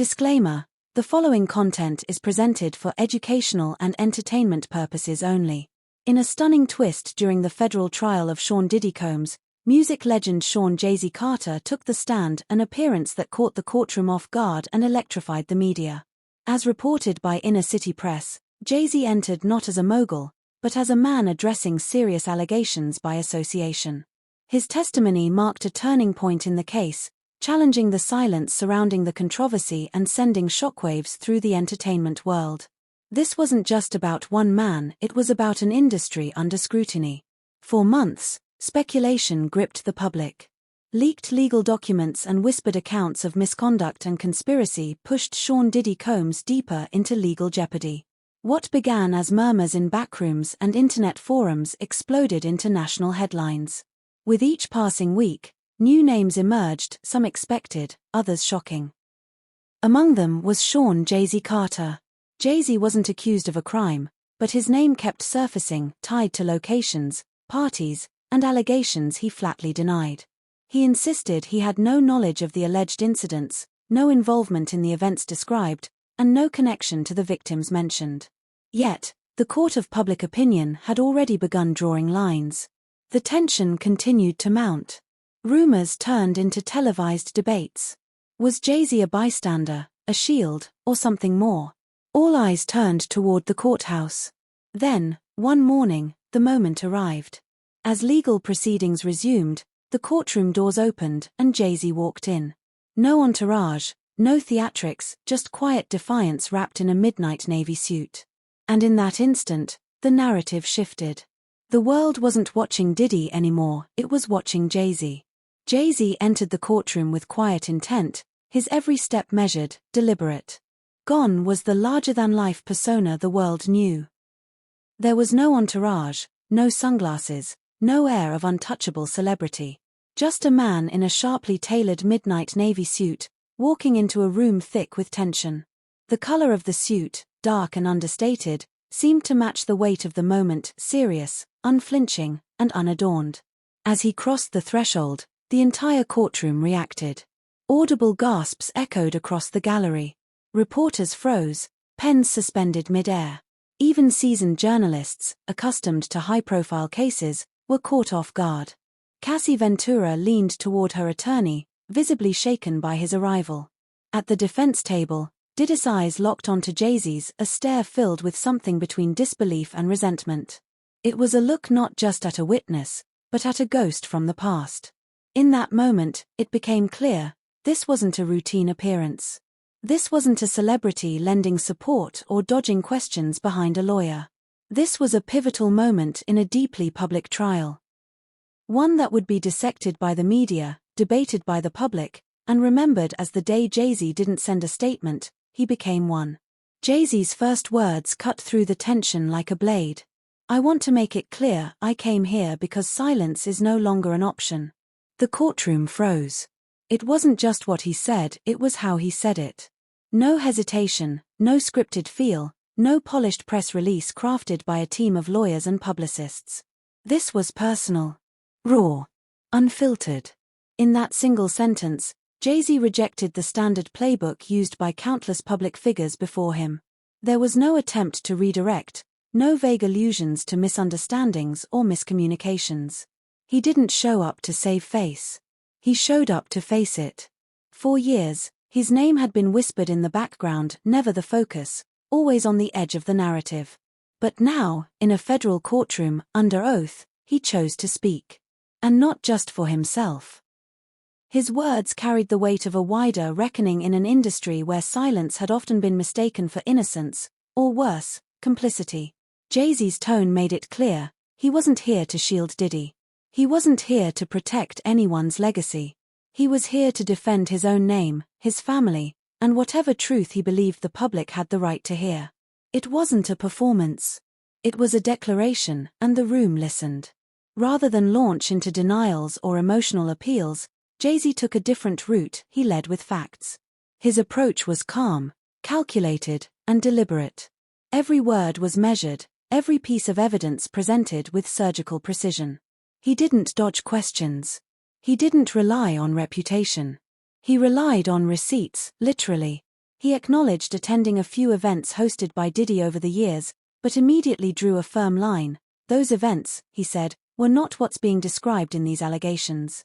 Disclaimer: the following content is presented for educational and entertainment purposes only. In a stunning twist during the federal trial of Sean Diddy Combs, music legend Sean Jay-Z Carter took the stand, an appearance that caught the courtroom off guard and electrified the media. As reported by Inner City Press, Jay-Z entered not as a mogul, but as a man addressing serious allegations by association. His testimony marked a turning point in the case, challenging the silence surrounding the controversy and sending shockwaves through the entertainment world. This wasn't just about one man, it was about an industry under scrutiny. For months, speculation gripped the public. Leaked legal documents and whispered accounts of misconduct and conspiracy pushed Sean Diddy Combs deeper into legal jeopardy. What began as murmurs in backrooms and internet forums exploded into national headlines. With each passing week, new names emerged, some expected, others shocking. Among them was Sean Jay-Z Carter. Jay-Z wasn't accused of a crime, but his name kept surfacing, tied to locations, parties, and allegations he flatly denied. He insisted he had no knowledge of the alleged incidents, no involvement in the events described, and no connection to the victims mentioned. Yet, the court of public opinion had already begun drawing lines. The tension continued to mount. Rumors turned into televised debates. Was Jay-Z a bystander, a shield, or something more? All eyes turned toward the courthouse. Then, one morning, the moment arrived. As legal proceedings resumed, the courtroom doors opened and Jay-Z walked in. No entourage, no theatrics, just quiet defiance wrapped in a midnight navy suit. And in that instant, the narrative shifted. The world wasn't watching Diddy anymore, it was watching Jay-Z. Jay-Z entered the courtroom with quiet intent, his every step measured, deliberate. Gone was the larger-than-life persona the world knew. There was no entourage, no sunglasses, no air of untouchable celebrity. Just a man in a sharply tailored midnight navy suit, walking into a room thick with tension. The color of the suit, dark and understated, seemed to match the weight of the moment, serious, unflinching, and unadorned. As he crossed the threshold, the entire courtroom reacted. Audible gasps echoed across the gallery. Reporters froze, pens suspended mid-air. Even seasoned journalists, accustomed to high-profile cases, were caught off guard. Cassie Ventura leaned toward her attorney, visibly shaken by his arrival. At the defense table, Diddy's eyes locked onto Jay-Z's, a stare filled with something between disbelief and resentment. It was a look not just at a witness, but at a ghost from the past. In that moment, it became clear, this wasn't a routine appearance. This wasn't a celebrity lending support or dodging questions behind a lawyer. This was a pivotal moment in a deeply public trial. One that would be dissected by the media, debated by the public, and remembered as the day Jay-Z didn't send a statement, he became one. Jay-Z's first words cut through the tension like a blade. "I want to make it clear, I came here because silence is no longer an option." The courtroom froze. It wasn't just what he said, it was how he said it. No hesitation, no scripted feel, no polished press release crafted by a team of lawyers and publicists. This was personal. Raw. Unfiltered. In that single sentence, Jay-Z rejected the standard playbook used by countless public figures before him. There was no attempt to redirect, no vague allusions to misunderstandings or miscommunications. He didn't show up to save face. He showed up to face it. For years, his name had been whispered in the background, never the focus, always on the edge of the narrative. But now, in a federal courtroom, under oath, he chose to speak. And not just for himself. His words carried the weight of a wider reckoning in an industry where silence had often been mistaken for innocence, or worse, complicity. Jay-Z's tone made it clear, he wasn't here to shield Diddy. He wasn't here to protect anyone's legacy. He was here to defend his own name, his family, and whatever truth he believed the public had the right to hear. It wasn't a performance. It was a declaration, and the room listened. Rather than launch into denials or emotional appeals, Jay-Z took a different route. He led with facts. His approach was calm, calculated, and deliberate. Every word was measured, every piece of evidence presented with surgical precision. He didn't dodge questions. He didn't rely on reputation. He relied on receipts, literally. He acknowledged attending a few events hosted by Diddy over the years, but immediately drew a firm line. Those events, he said, were not what's being described in these allegations.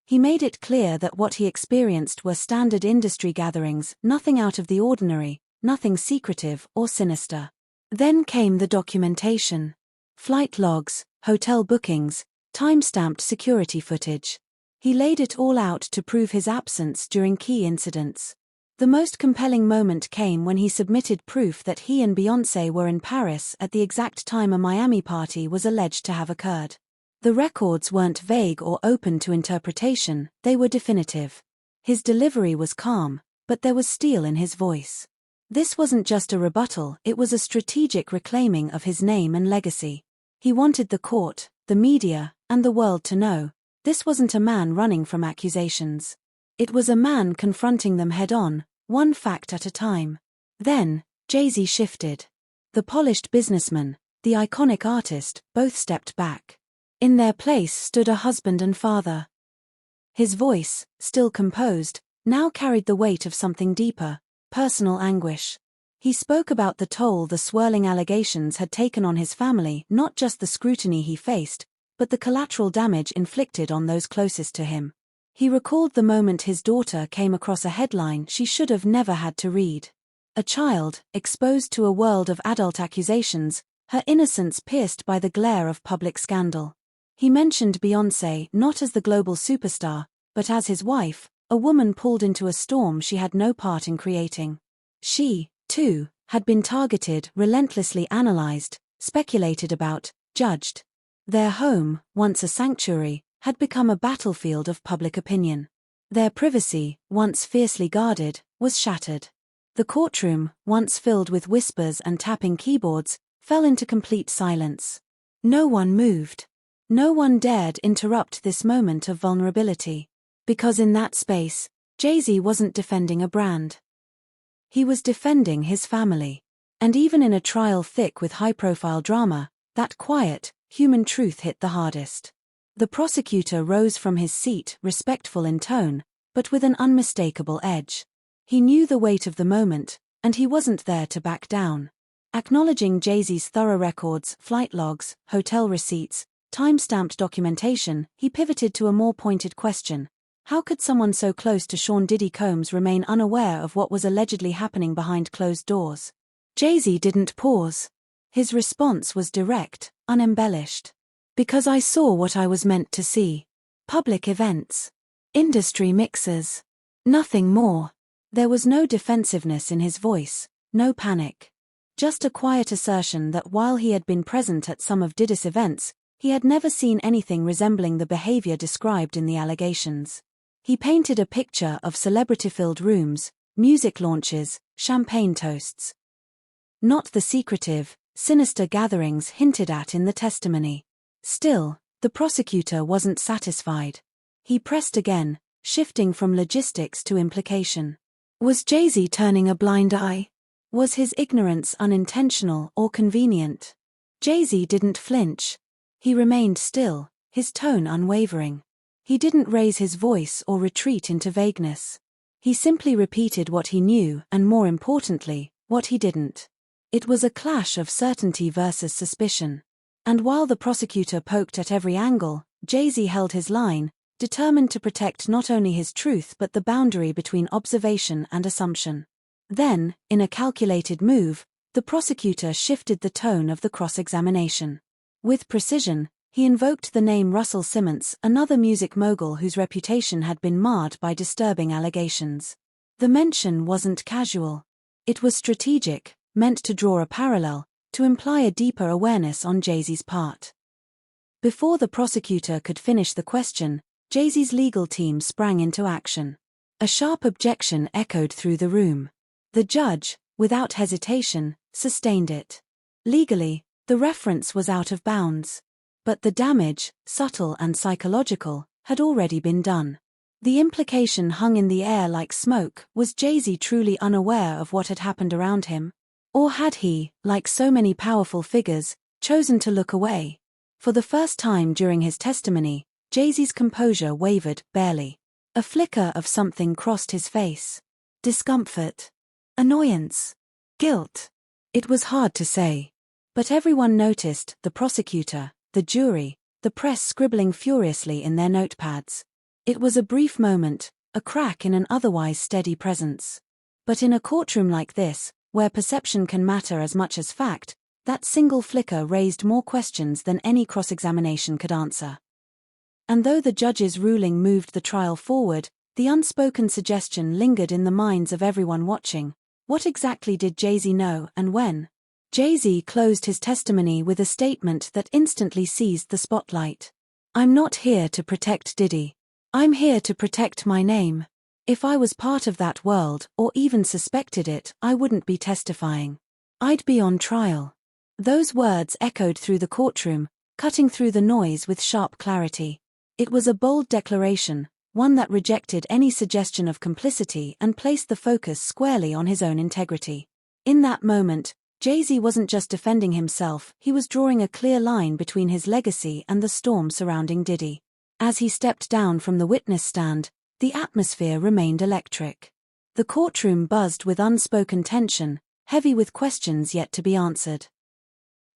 He made it clear that what he experienced were standard industry gatherings, nothing out of the ordinary, nothing secretive or sinister. Then came the documentation. Flight logs, hotel bookings, time-stamped security footage. He laid it all out to prove his absence during key incidents. The most compelling moment came when he submitted proof that he and Beyoncé were in Paris at the exact time a Miami party was alleged to have occurred. The records weren't vague or open to interpretation, they were definitive. His delivery was calm, but there was steel in his voice. This wasn't just a rebuttal, it was a strategic reclaiming of his name and legacy. He wanted the court, the media, and the world to know, this wasn't a man running from accusations. It was a man confronting them head-on, one fact at a time. Then, Jay-Z shifted. The polished businessman, the iconic artist, both stepped back. In their place stood a husband and father. His voice, still composed, now carried the weight of something deeper, personal anguish. He spoke about the toll the swirling allegations had taken on his family, not just the scrutiny he faced, but the collateral damage inflicted on those closest to him. He recalled the moment his daughter came across a headline she should have never had to read. A child, exposed to a world of adult accusations, her innocence pierced by the glare of public scandal. He mentioned Beyoncé not as the global superstar, but as his wife, a woman pulled into a storm she had no part in creating. She, too, had been targeted, relentlessly analyzed, speculated about, judged. Their home, once a sanctuary, had become a battlefield of public opinion. Their privacy, once fiercely guarded, was shattered. The courtroom, once filled with whispers and tapping keyboards, fell into complete silence. No one moved. No one dared interrupt this moment of vulnerability. Because in that space, Jay-Z wasn't defending a brand. He was defending his family. And even in a trial thick with high-profile drama, that quiet, human truth hit the hardest. The prosecutor rose from his seat, respectful in tone, but with an unmistakable edge. He knew the weight of the moment, and he wasn't there to back down. Acknowledging Jay-Z's thorough records, flight logs, hotel receipts, time-stamped documentation, he pivoted to a more pointed question. How could someone so close to Sean Diddy Combs remain unaware of what was allegedly happening behind closed doors? Jay-Z didn't pause. His response was direct, unembellished. Because I saw what I was meant to see. Public events. Industry mixers. Nothing more. There was no defensiveness in his voice, no panic. Just a quiet assertion that while he had been present at some of Diddy's events, he had never seen anything resembling the behavior described in the allegations. He painted a picture of celebrity-filled rooms, music launches, champagne toasts. Not the secretive, sinister gatherings hinted at in the testimony. Still, the prosecutor wasn't satisfied. He pressed again, shifting from logistics to implication. Was Jay-Z turning a blind eye? Was his ignorance unintentional or convenient? Jay-Z didn't flinch. He remained still, his tone unwavering. He didn't raise his voice or retreat into vagueness. He simply repeated what he knew and, more importantly, what he didn't. It was a clash of certainty versus suspicion. And while the prosecutor poked at every angle, Jay-Z held his line, determined to protect not only his truth but the boundary between observation and assumption. Then, in a calculated move, the prosecutor shifted the tone of the cross-examination. With precision, he invoked the name Russell Simmons, another music mogul whose reputation had been marred by disturbing allegations. The mention wasn't casual. It was strategic, meant to draw a parallel, to imply a deeper awareness on Jay-Z's part. Before the prosecutor could finish the question, Jay-Z's legal team sprang into action. A sharp objection echoed through the room. The judge, without hesitation, sustained it. Legally, the reference was out of bounds. But the damage, subtle and psychological, had already been done. The implication hung in the air like smoke. Was Jay-Z truly unaware of what had happened around him? Or had he, like so many powerful figures, chosen to look away? For the first time during his testimony, Jay-Z's composure wavered, barely. A flicker of something crossed his face. Discomfort. Annoyance? Guilt? It was hard to say. But everyone noticed, the prosecutor, the jury, the press scribbling furiously in their notepads. It was a brief moment, a crack in an otherwise steady presence. But in a courtroom like this, where perception can matter as much as fact, that single flicker raised more questions than any cross-examination could answer. And though the judge's ruling moved the trial forward, the unspoken suggestion lingered in the minds of everyone watching. What exactly did Jay-Z know, and when? Jay-Z closed his testimony with a statement that instantly seized the spotlight. "I'm not here to protect Diddy. I'm here to protect my name. If I was part of that world, or even suspected it, I wouldn't be testifying. I'd be on trial." Those words echoed through the courtroom, cutting through the noise with sharp clarity. It was a bold declaration, one that rejected any suggestion of complicity and placed the focus squarely on his own integrity. In that moment, Jay-Z wasn't just defending himself, he was drawing a clear line between his legacy and the storm surrounding Diddy. As he stepped down from the witness stand, the atmosphere remained electric. The courtroom buzzed with unspoken tension, heavy with questions yet to be answered.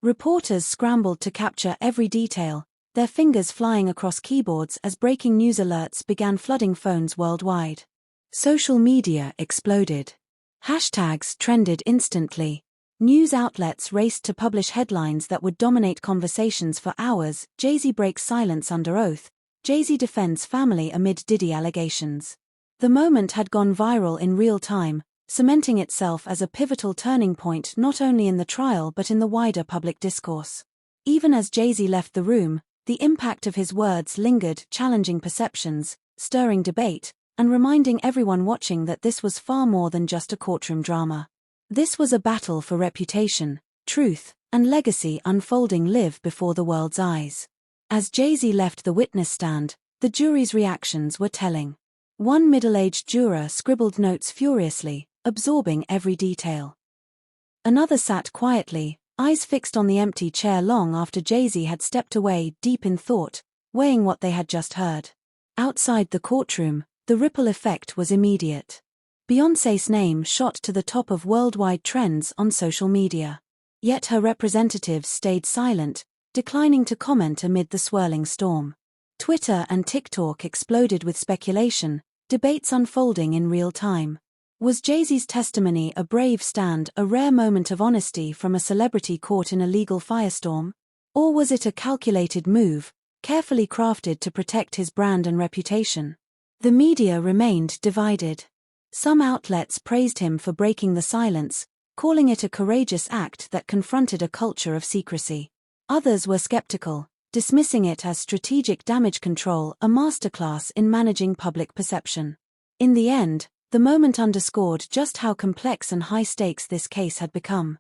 Reporters scrambled to capture every detail, their fingers flying across keyboards as breaking news alerts began flooding phones worldwide. Social media exploded. Hashtags trended instantly. News outlets raced to publish headlines that would dominate conversations for hours. Jay-Z breaks silence under oath. Jay-Z defends family amid Diddy allegations. The moment had gone viral in real time, cementing itself as a pivotal turning point not only in the trial but in the wider public discourse. Even as Jay-Z left the room, the impact of his words lingered, challenging perceptions, stirring debate, and reminding everyone watching that this was far more than just a courtroom drama. This was a battle for reputation, truth, and legacy unfolding live before the world's eyes. As Jay-Z left the witness stand, the jury's reactions were telling. One middle-aged juror scribbled notes furiously, absorbing every detail. Another sat quietly, eyes fixed on the empty chair long after Jay-Z had stepped away, deep in thought, weighing what they had just heard. Outside the courtroom, the ripple effect was immediate. Beyoncé's name shot to the top of worldwide trends on social media. Yet her representatives stayed silent, declining to comment amid the swirling storm. Twitter and TikTok exploded with speculation, debates unfolding in real time. Was Jay-Z's testimony a brave stand, a rare moment of honesty from a celebrity caught in a legal firestorm? Or was it a calculated move, carefully crafted to protect his brand and reputation? The media remained divided. Some outlets praised him for breaking the silence, calling it a courageous act that confronted a culture of secrecy. Others were skeptical, dismissing it as strategic damage control, a masterclass in managing public perception. In the end, the moment underscored just how complex and high-stakes this case had become.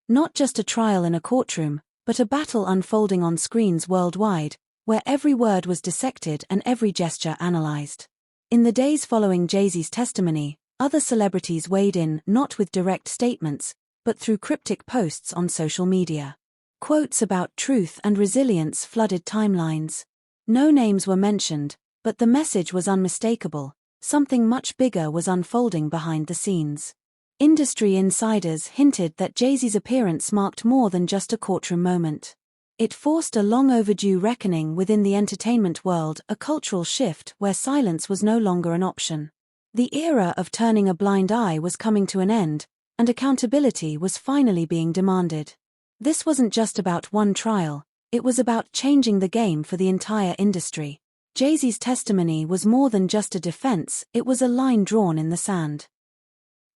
Not just a trial in a courtroom, but a battle unfolding on screens worldwide, where every word was dissected and every gesture analyzed. In the days following Jay-Z's testimony, other celebrities weighed in, not with direct statements, but through cryptic posts on social media. Quotes about truth and resilience flooded timelines. No names were mentioned, but the message was unmistakable. Something much bigger was unfolding behind the scenes. Industry insiders hinted that Jay-Z's appearance marked more than just a courtroom moment. It forced a long-overdue reckoning within the entertainment world, a cultural shift where silence was no longer an option. The era of turning a blind eye was coming to an end, and accountability was finally being demanded. This wasn't just about one trial, it was about changing the game for the entire industry. Jay-Z's testimony was more than just a defense, it was a line drawn in the sand.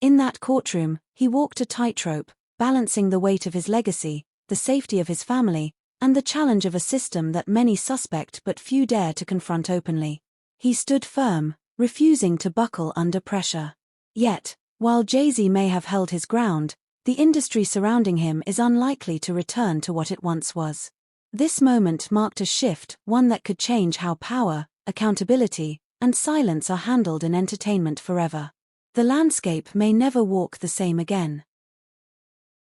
In that courtroom, he walked a tightrope, balancing the weight of his legacy, the safety of his family, and the challenge of a system that many suspect but few dare to confront openly. He stood firm, refusing to buckle under pressure. Yet, while Jay-Z may have held his ground, the industry surrounding him is unlikely to return to what it once was. This moment marked a shift, one that could change how power, accountability, and silence are handled in entertainment forever. The landscape may never walk the same again.